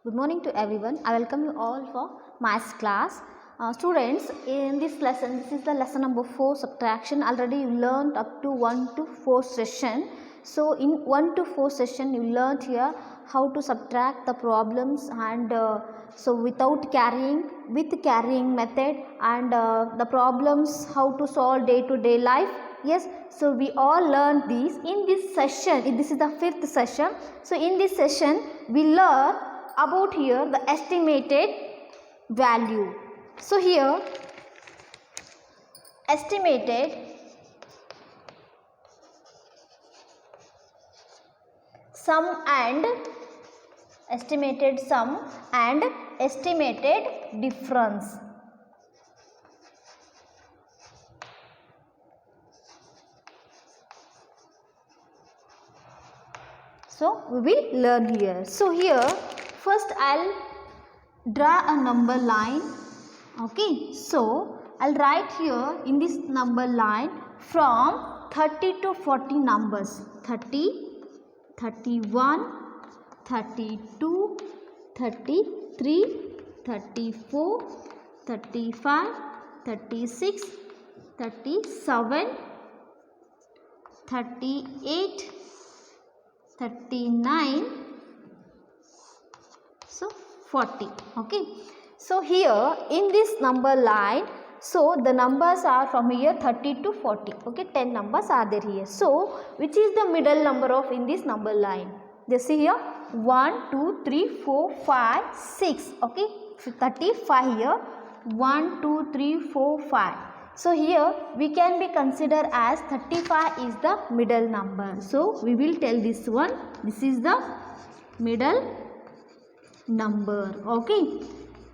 Good morning to everyone. I welcome you all for maths class. Students, in this lesson, this is the lesson number 4, subtraction. Already you learned up to 1 to 4 session. So in 1 to 4 session, you learned here how to subtract the problems and so without carrying, with carrying method, and the problems how to solve day to day life. Yes, so we all learned these in this session. This is the 5th session. So in this session, we learn about here the estimated value. So here estimated sum and estimated difference. So we will learn here. So here first I'll draw a number line. Okay, so I'll write here in this number line from 30 to 40 numbers. 30, 31, 32, 33, 34, 35, 36, 37, 38, 39, so 40. Okay, so here in this number line, so the numbers are from here 30 to 40. Okay, 10 numbers are there here. So which is the middle number of in this number line? They see here 1 2 3 4 5 6. Okay, 35 here 1 2 3 4 5. So here we can be considered as 35 is the middle number. So we will tell this one, this is the middle number. Okay,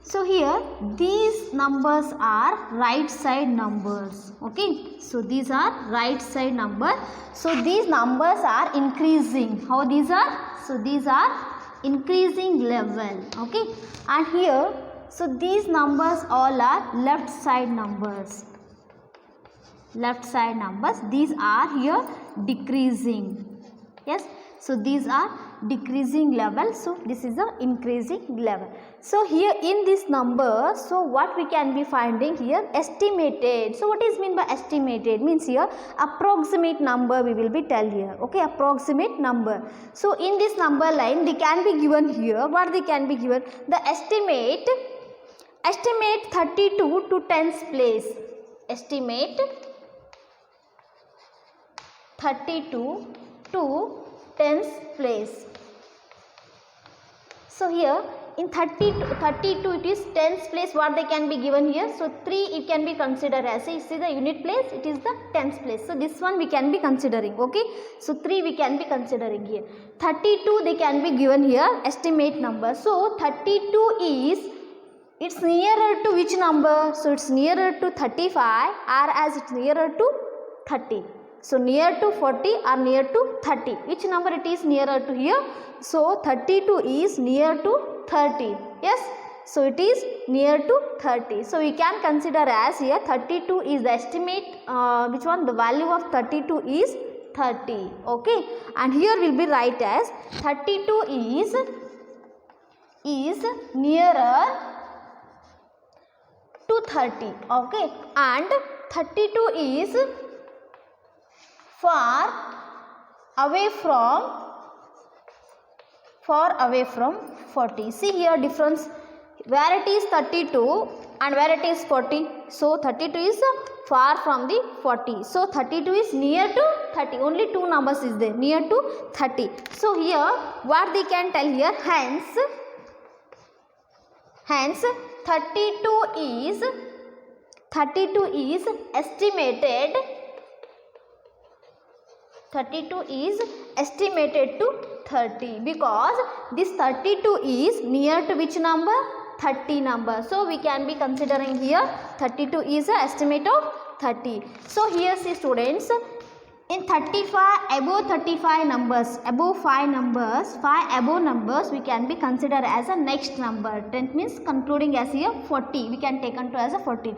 so here these numbers are right side numbers. Okay, so these are right side number. So these numbers are increasing. How these are? So these are increasing level. Okay, and here so these numbers all are left side numbers. Left side numbers, these are here decreasing. Yes, so these are decreasing level. So this is the increasing level. So here in this number, so what we can be finding here? Estimated. So what is mean by estimated? Means here approximate number we will be tell here. Okay, approximate number. So in this number line they can be given here. What they can be given? The estimate 32 to 10th place. Estimate 32 to 10th place. So here in 32 it is 10th place. What they can be given here? So 3 it can be considered as a, see the unit place, it is the 10th place. So this one we can be considering. Okay, so 3 we can be considering here. 32 they can be given here, estimate number. So 32 is, it's nearer to which number? So it's nearer to 35 or as it's nearer to 30. So near to 40 or near to 30. Which number it is nearer to here? So 32 is near to 30. Yes. So it is near to 30. So we can consider as here 32 is the estimate. Which one? The value of 32 is 30. Okay. And here will be write as 32 is nearer to 30. Okay. And 32 is far away from 40. See here difference, where it is 32 and where it is 40. So 32 is far from the 40. So 32 is near to 30. Only two numbers is there, near to 30. So here what they can tell here, hence 32 is estimated. 32 is estimated to 30 because this 32 is near to which number? 30 number. So we can be considering here 32 is an estimate of 30. So here see students, in 35 above 35 numbers, above 5 numbers, 5 above numbers we can be considered as a next number. 10 means concluding as here 40 we can take unto as a 14.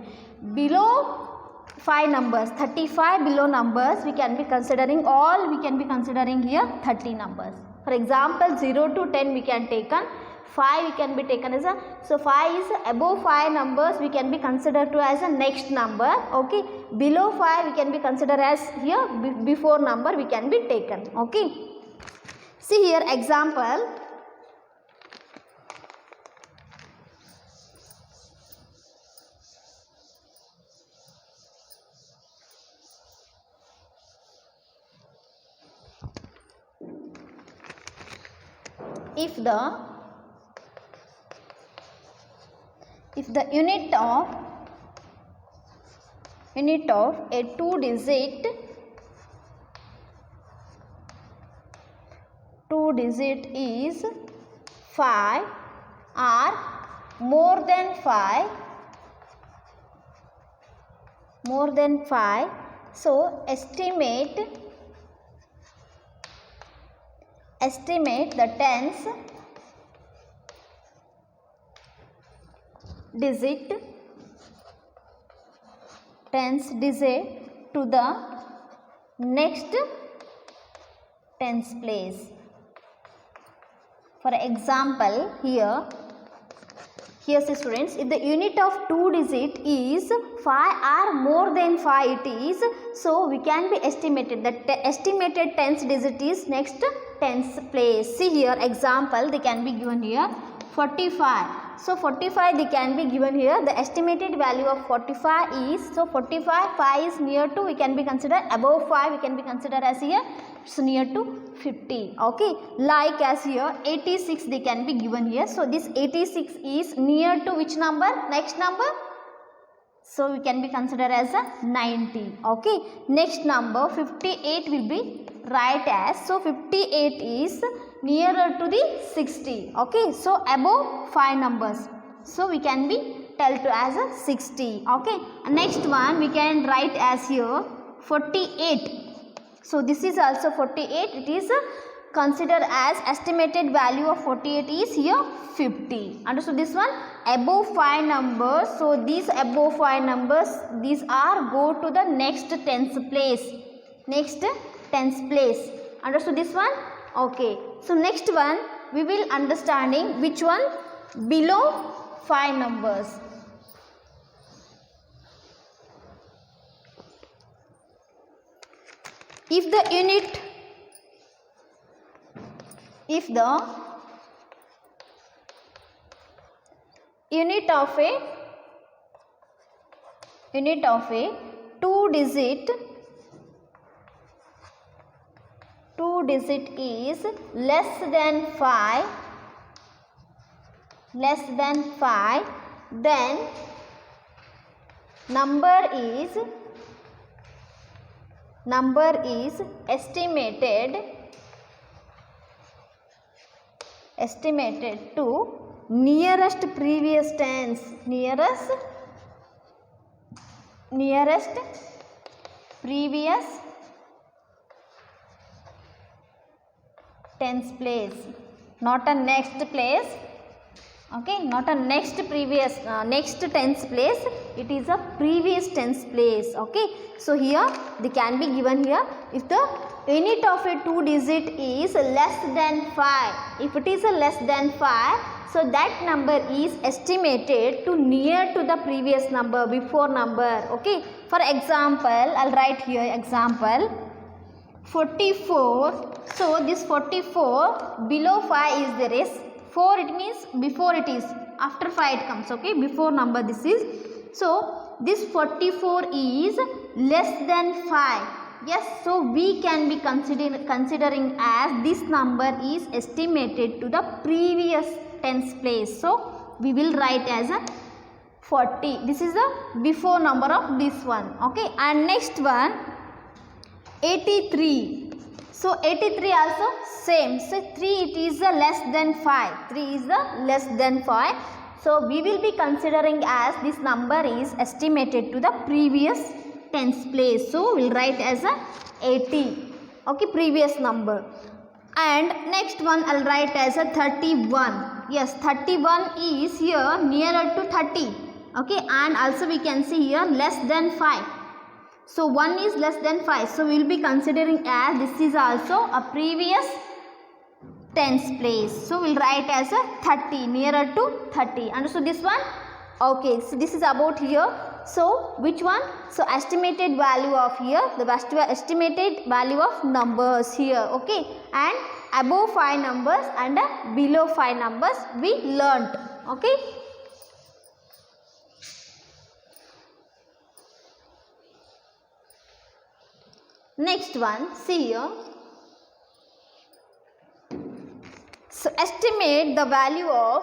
Below 5 numbers, 35 below numbers we can be considering, all we can be considering here 30 numbers. For example 0 to 10 we can take on 5 we can be taken as a, so 5 is above 5 numbers we can be considered to as a next number, okay. Below 5 we can be considered as here before number we can be taken, okay. See here example. If the unit of a two digit is 5 or more than 5, so estimate the tens digit to the next tens place. For example, here see students, if the unit of two digit is 5 or more than 5 it is, so we can be estimated that the estimated tens digit is next tens place. See here example, they can be given here 45. So 45 they can be given here, the estimated value of 45 is, so 45, 5 is near to, we can be considered above 5 we can be considered as here, so near to 50, okay. Like as here 86 they can be given here, so this 86 is near to which number, next number, so we can be considered as a 90, okay. Next number 58 will be right as, so 58 is nearer to the 60, okay. So above 5 numbers, so we can be tell to as a 60, okay. Next one we can write as here 48. So this is also 48, it is considered as estimated value of 48 is here 50. Understood this one? Above 5 numbers, so these above 5 numbers, these are go to the next tens place. Understood this one? Okay. So next one we will understanding which one below 5 numbers. If the unit of a two digit is less than 5, then number is estimated to nearest previous tens, nearest previous tens place, not a next place, okay, not a next previous next tens place, it is a previous tens place, okay. So here they can be given here, if the unit of a two digit is less than 5, if it is a less than 5, so that number is estimated to near to the previous number, before number, okay. For example, I'll write here example 44. So this 44 below 5 is there is 4, it means before it is, after 5 it comes, okay, before number this is. So this 44 is less than 5. Yes, so we can be considering as this number is estimated to the previous tens place. So we will write as a 40. This is the before number of this one, okay. And next one 83. So 83 also same. So 3 it is the less than 5. 3 is the less than 5. So we will be considering as this number is estimated to the previous tens place. So we will write as a 80. Okay, previous number. And next one I will write as a 31. Yes, 31 is here nearer to 30. Okay, and also we can see here less than 5. So 1 is less than 5. So we will be considering as this is also a previous tens place. So we'll write as a 30, nearer to 30. Understood this one? Okay, so this is about here. So which one? So estimated value of here, the estimated value of numbers here. Okay, and above 5 numbers and below 5 numbers we learnt. Okay. Next one, see here. So estimate the value of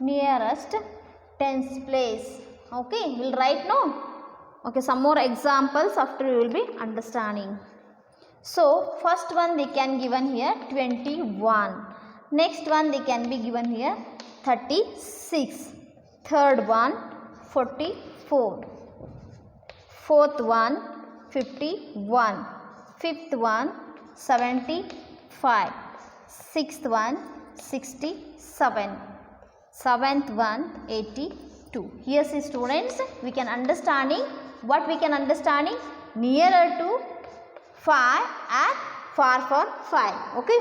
nearest tens place. Okay, we'll write now. Okay, some more examples after you will be understanding. So first one they can given here 21. Next one they can be given here 36. Third one 44. Fourth one 51. Fifth one 75. Sixth one 67. Seventh one 82. Here see students, we can understanding what we can understanding nearer to 5 and far from 5. Okay.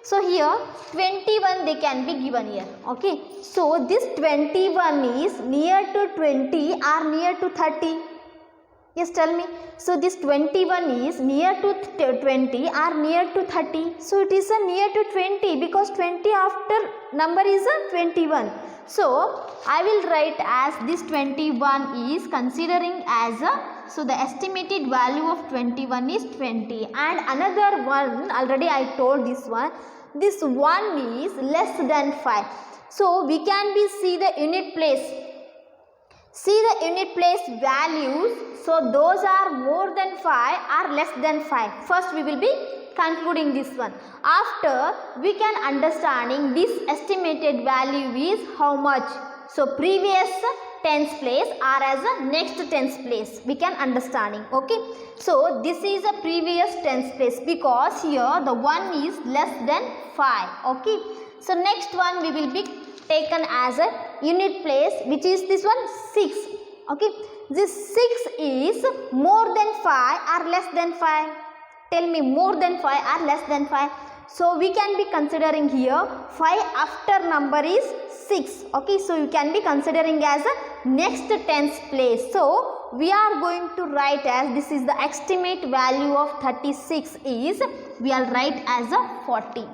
So here 21 they can be given here. Okay. So this 21 is near to 20 or near to 30? Yes, tell me. So this 21 is near to 20 or near to 30? So it is a near to 20 because 20 after number is a 21. So I will write as this 21 is considering as a, so the estimated value of 21 is 20, and another one already I told this one is less than 5. So we can be see the unit place. See the unit place values. So those are more than 5 or less than 5. First we will be concluding this one. After we can understanding this estimated value is how much. So previous tens place or as a next tens place we can understanding. Okay. So this is a previous tens place because here the one is less than 5. Okay. So next one we will be taken as a unit place, which is this one 6. Okay. This 6 is more than 5 or less than 5? Tell me, more than 5 or less than 5? So we can be considering here 5 after number is 6. Okay. So you can be considering as a next tens place. So we are going to write as, this is the estimate value of 36 is, we will write as a 40.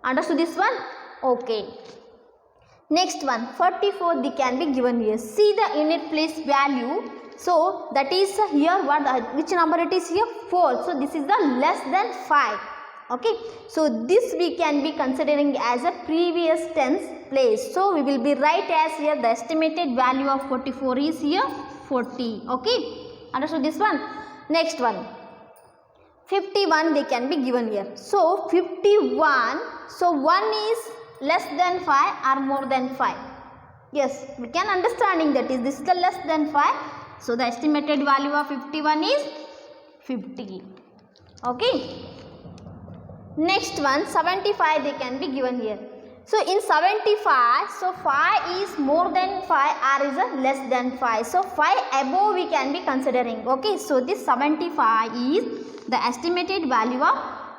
Understood this one? Okay. Next one 44 they can be given here. See the unit place value. So that is here what, which number it is here? 4. So this is the less than 5. Okay. So this we can be considering as a previous tens place. So we will be write as here the estimated value of 44 is here 40. Okay. Understood this one? Next one 51 they can be given here. So 51, so 1 is less than 5 or more than 5? Yes, we can understanding that is this is the less than 5. So the estimated value of 51 is 50. Okay. Next one 75 they can be given here. So in 75, so 5 is more than 5 or is a less than 5. So 5 above we can be considering. Okay. So this 75 is the estimated value of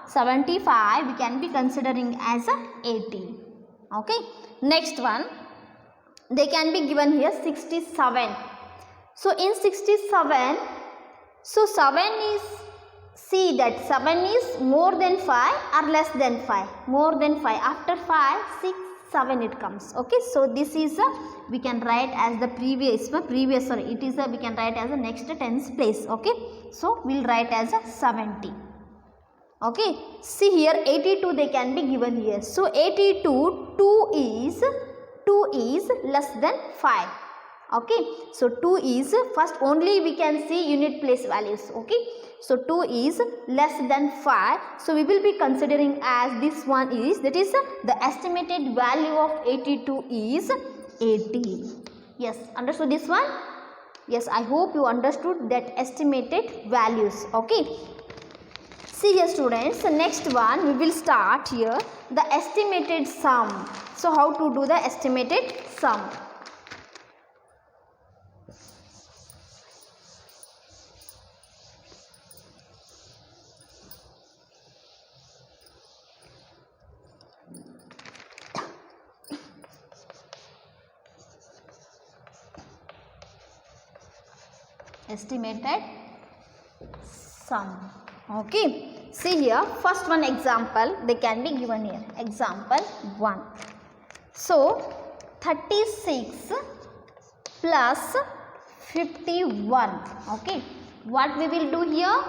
75 we can be considering as a 80. Okay. Next one they can be given here 67. So in 67, so 7 is, see that 7 is more than 5 or less than 5? More than 5. After 5, 6, 7 it comes. Okay. So this is a, we can write as the previous, sorry, it is a, we can write as a next tens place. Okay. So we'll write as a 70. Okay. See here 82 they can be given here. So 82, 2 is less than 5. Okay. So 2 is, first only we can see unit place values. Okay. So 2 is less than 5. So we will be considering as this one is, that is the estimated value of 82 is 80. Yes. Understood this one? Yes. I hope you understood that estimated values. Okay. See here students, next one we will start here the estimated sum. So how to do the estimated sum? Estimated sum. Okay, see here, first one example they can be given here. Example 1. So 36 plus 51. Okay, what we will do here?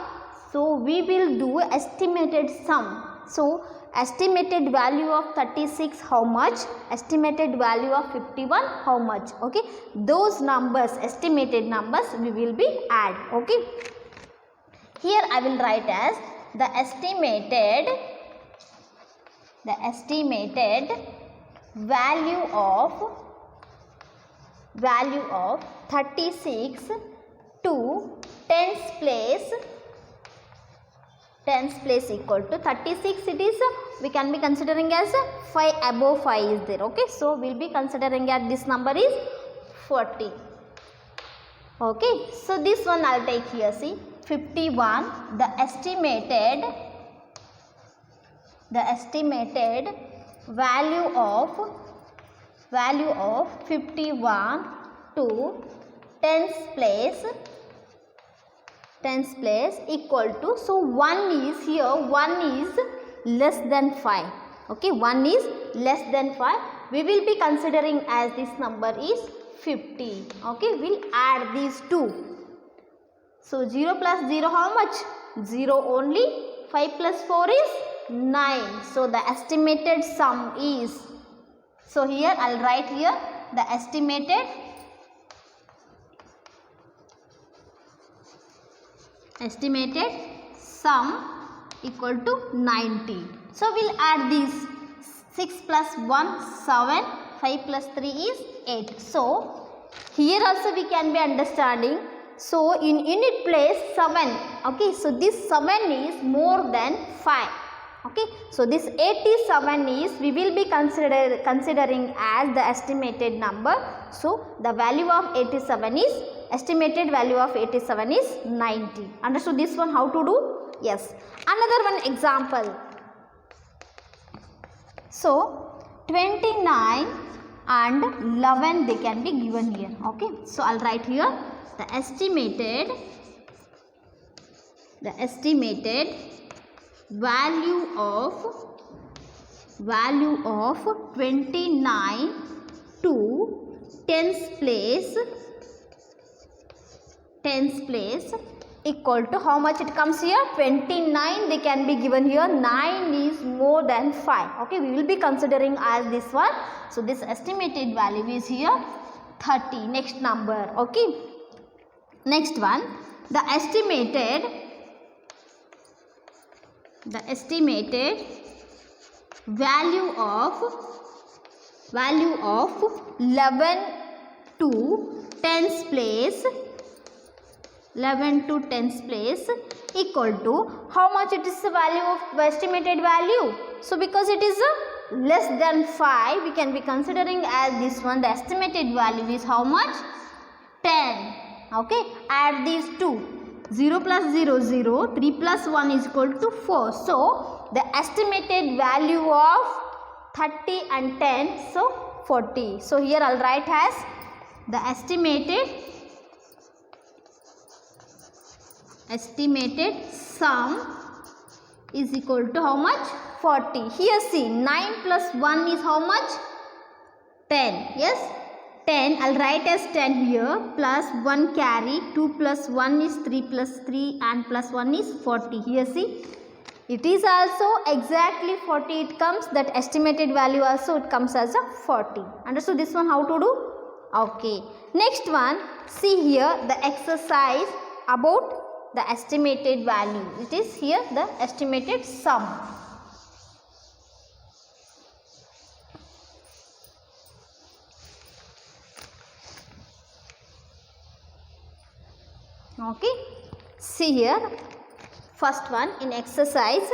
So we will do estimated sum. So estimated value of 36 how much, estimated value of 51 how much. Okay, those numbers, estimated numbers, we will be add. Okay, here I will write as the estimated value of 36 to tens place equal to 36. It is we can be considering as 5, above 5 is there. Okay, so we will be considering that this number is 40. Okay, so this one I will take here. See, 51, the estimated value of 51 to tens place equal to, so 1 is here, 1 is less than 5. Okay, 1 is less than 5. We will be considering as this number is 50. Okay, we will add these two. So 0 plus 0 how much? 0 only. 5 plus 4 is 9. So the estimated sum is, so here I will write here the estimated sum equal to 90. So we will add these. 6 plus 1 7, 5 plus 3 is 8. So here also we can be understanding. So in unit place 7. Okay, so this 7 is more than 5. Okay, so this 87 is we will be considering as the estimated number. So the value of 87 is, estimated value of 87 is 90. Understood this one how to do? Yes. Another one example. So 29 and 11 they can be given here. Okay, so I'll write here the estimated value of 29 to tens place equal to how much it comes here? 29 they can be given here. 9 is more than 5. Okay, we will be considering as this one. So this estimated value is here 30. Next number. Okay, next one, the estimated value of 11 to tens place equal to how much it is the value of estimated value. So because it is less than 5, we can be considering as this one the estimated value is how much? 10. Okay, add these two. 0 plus 0 0, 3 plus 1 is equal to 4. So the estimated value of 30 and 10, so 40. So here I'll write as the estimated sum is equal to how much? 40. Here see, 9 plus 1 is how much? 10. Yes, 10. I'll write as 10 here, plus 1 carry, 2 plus 1 is 3 plus 3 and plus 1 is 40. Here see, it is also exactly 40 it comes, that estimated value also it comes as a 40. Understood this one how to do? Okay. Next one, see here the exercise about the estimated value. It is here the estimated sum. Okay, see here first one in exercise.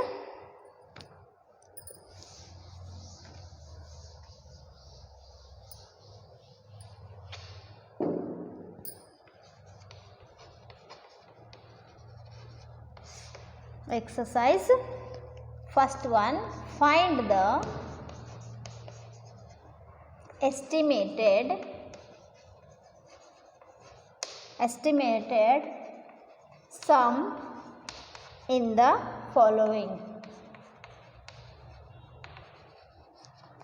Exercise first one, find the estimated sum in the following.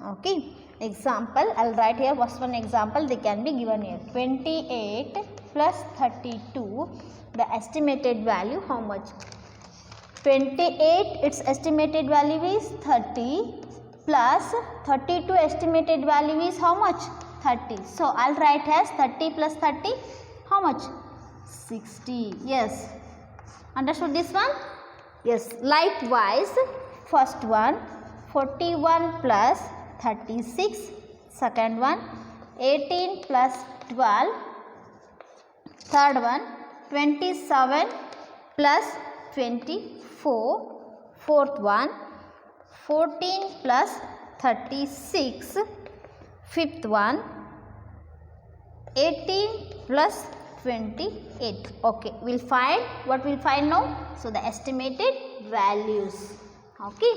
Okay, example, I will write here first one example, they can be given here. 28 plus 32, the estimated value how much? 28 its estimated value is 30 plus 32 estimated value is how much? 30. So I'll write as 30 plus 30 how much? 60. Yes. Understood this one? Yes. Likewise, first one 41 plus 36. Second one 18 plus 12. Third one 27 plus 24. Fourth one 14 plus 36. Fifth one 18 plus 28. Okay, we'll find what we'll find now. So the estimated values. Okay,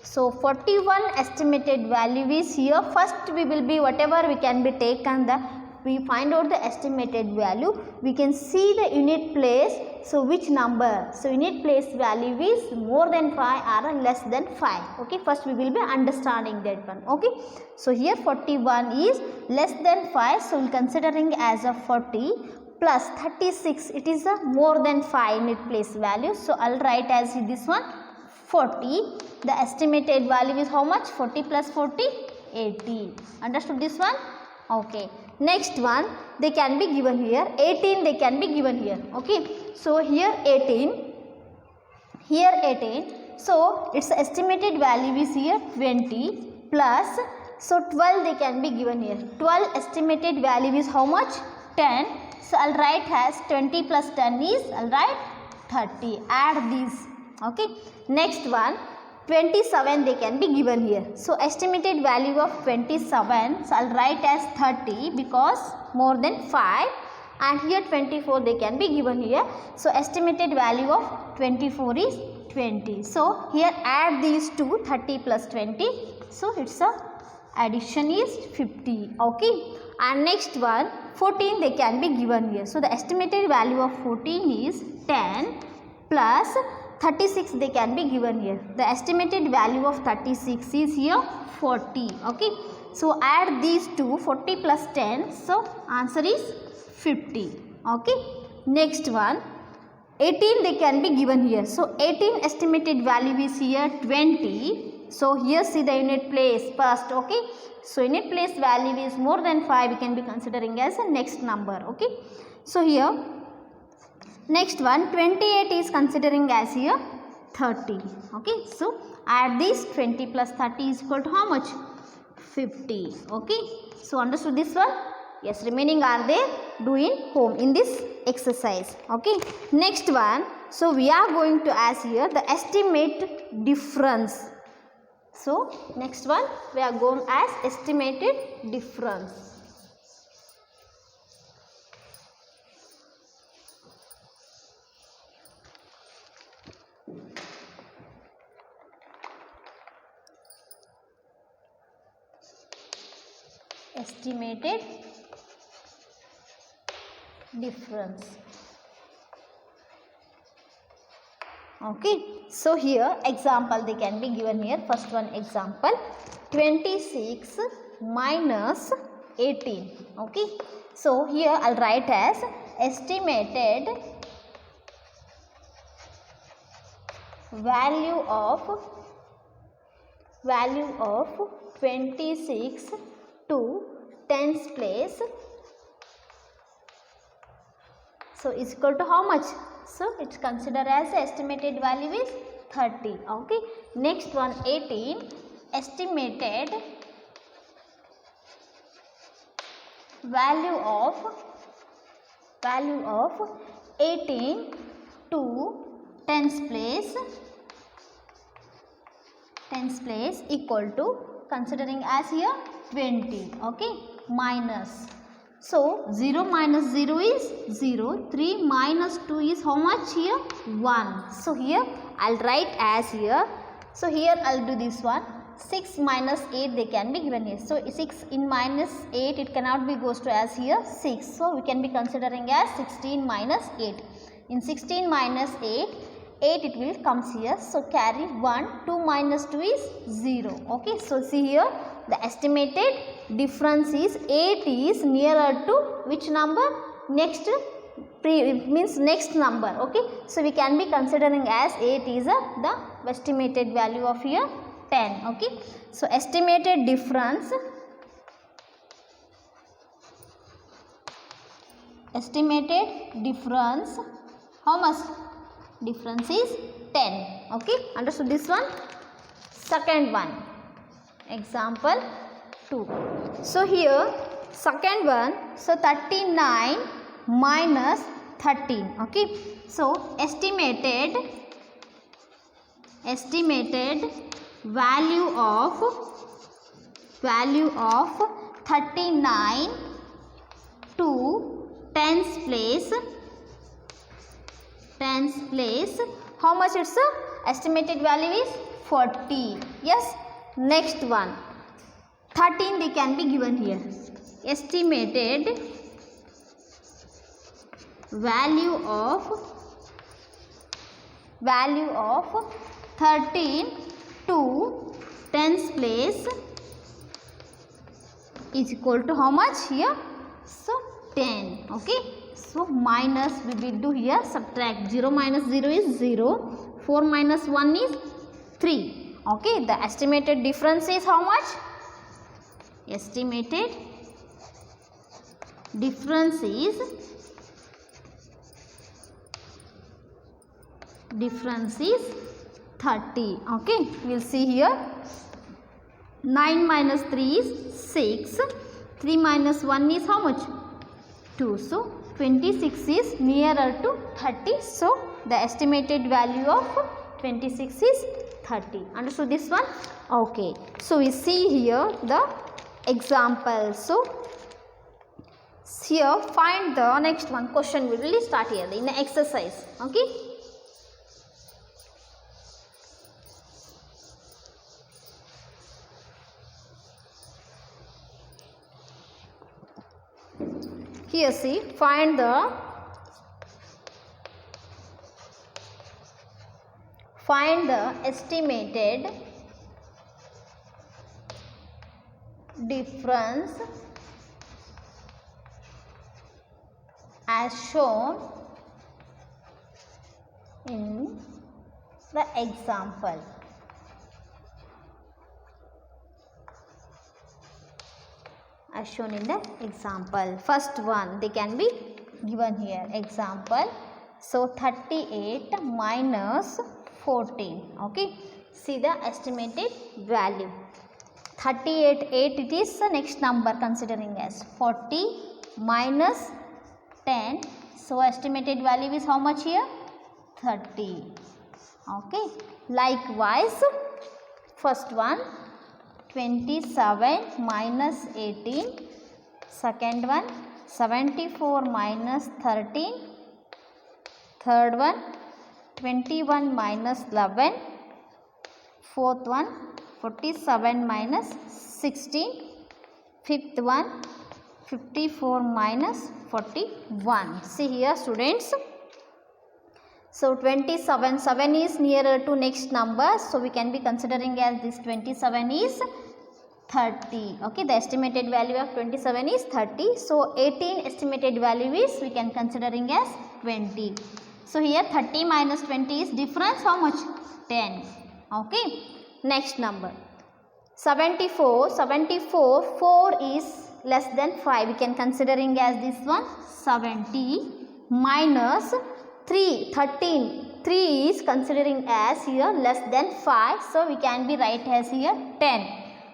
so 41 estimated value is here. First we will be whatever we can be taken the, we find out the estimated value. We can see the unit place. So which number? So unit place value is more than 5 or less than 5. Okay, first we will be understanding that one. Okay, so here 41 is less than 5. So we'll considering as a 40 plus 36. It is a more than 5 unit place value. So I'll write as this one 40. The estimated value is how much? 40 plus 40, 80. Understood this one? Okay. Next one, they can be given here. 18 they can be given here. Okay. So here 18. Here 18. So its estimated value is here 20 plus. So 12 they can be given here. 12 estimated value is how much? 10. So I'll write as 20 plus 10 is, I'll write 30. Add these. Okay. Next one 27 they can be given here. So estimated value of 27, so I'll write as 30 because more than 5, and here 24 they can be given here. So estimated value of 24 is 20. So here add these two, 30 plus 20. So it's a addition is 50. Okay, and next one 14 they can be given here. So the estimated value of 14 is 10 plus 36 they can be given here. The estimated value of 36 is here 40. Okay, so add these two, 40 plus 10. So answer is 50. Okay, next one 18 they can be given here. So 18 estimated value is here 20. So here see the unit place first. Okay, so unit place value is more than 5, we can be considering as a next number. Okay, so here next one 28 is considering as here 30. Okay, so add this 20 plus 30 is equal to how much? 50. Okay, so understood this one? Yes, remaining are there, do in home in this exercise. Okay, next one, so we are going to ask here the estimate difference. So next one we are going as estimated difference. Estimated difference. Okay, so here example they can be given here. First one example 26 minus 18. Okay, so here I'll write as estimated value of 26 to tens place. So is equal to how much? So it's considered as estimated value is 30. Okay, next one 18 estimated value of 18 to tens place equal to, considering as here 20, okay, minus. So 0 minus 0 is 0, 3 minus 2 is how much here? 1. So here I'll write as here. So here I'll do this one. 6 minus 8 they can be given here. So 6 in minus 8 it cannot be goes to as here 6. So we can be considering as 16 minus 8. In 16 minus 8, 8 it will comes here. So carry 1, 2 minus 2 is 0. Okay. So see here the estimated difference is 8 is nearer to which number? Next means next number. Okay. So we can be considering as 8 is the estimated value of here 10. Okay. So estimated difference how much? Difference is 10. Okay. Understood this one? Second one, example 2. So here second one, so 39 minus 13. Okay. So estimated value of 39 to tens place, how much it's estimated value is 40. Yes. Next one, 13 they can be given here. Estimated value of 13 to tens place is equal to how much here? So 10. Okay. So minus we will do here, subtract. 0 minus 0 is 0. 4 minus 1 is 3. Okay. The estimated difference is how much? Estimated difference is 30. Okay. We will see here. 9 minus 3 is 6. 3 minus 1 is how much? 2. So 26 is nearer to 30. So the estimated value of 26 is 30. Understood this one? Okay. So we see here the example. So here find the next one. Question we will start here in the exercise. Okay. Here see, find the estimated difference as shown in the example. As shown in the example. First one they can be given here. Example. So 38 minus 14. Okay. See the estimated value. 38, 8 it is the next number considering as 40 minus 10. So estimated value is how much here? 30. Okay. Likewise, first one 27 minus 18. Second one 74 minus 13. Third one 21 minus 11. Fourth one 47 minus 16. Fifth one 54 minus 41. See here students. So 27, 7 is nearer to next number. So we can be considering as this 27 is 30. Okay, the estimated value of 27 is 30. So 18 estimated value is we can considering as 20. So here 30 minus 20 is difference how much? 10. Okay, next number 74, 4 is less than 5. We can considering as this one 70 minus 3, 13, 3 is considering as here less than 5. So we can be write as here 10.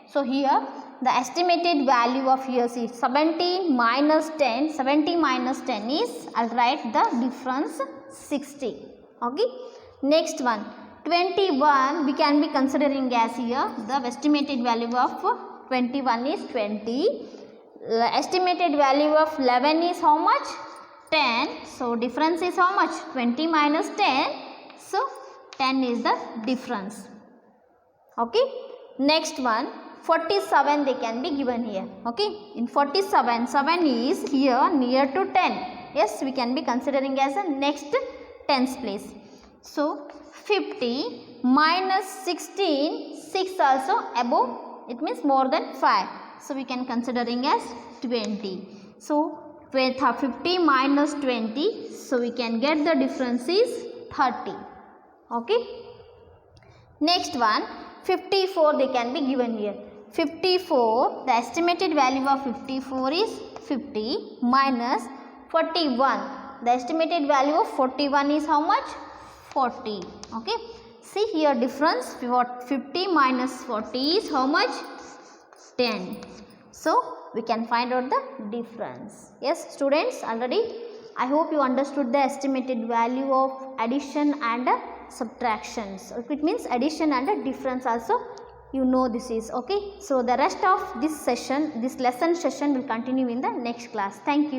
So here the estimated value of here is 70 minus 10. 70 minus 10 is, I'll write the difference 60. Okay. Next one, 21 we can be considering as here the estimated value of 21 is 20. Estimated value of 11 is how much? 10. So difference is how much? 20 minus 10. So 10 is the difference. Okay. Next one, 47 they can be given here. Okay. In 47, 7 is here near to 10. Yes, we can be considering as a next tens place. So 50 minus 16, 6 also above, it means more than 5. So we can considering as 20. So with 50 minus 20, so we can get the difference is 30. Okay. Next one, 54 they can be given here. 54, the estimated value of 54 is 50 minus 41. The estimated value of 41 is how much? 40. Okay. See here difference, 50 minus 40 is how much? 10. So we can find out the difference. Yes students, already I hope you understood the estimated value of addition and subtractions. It means addition and difference also you know this is. Okay. So the rest of this session, this lesson session will continue in the next class. Thank you.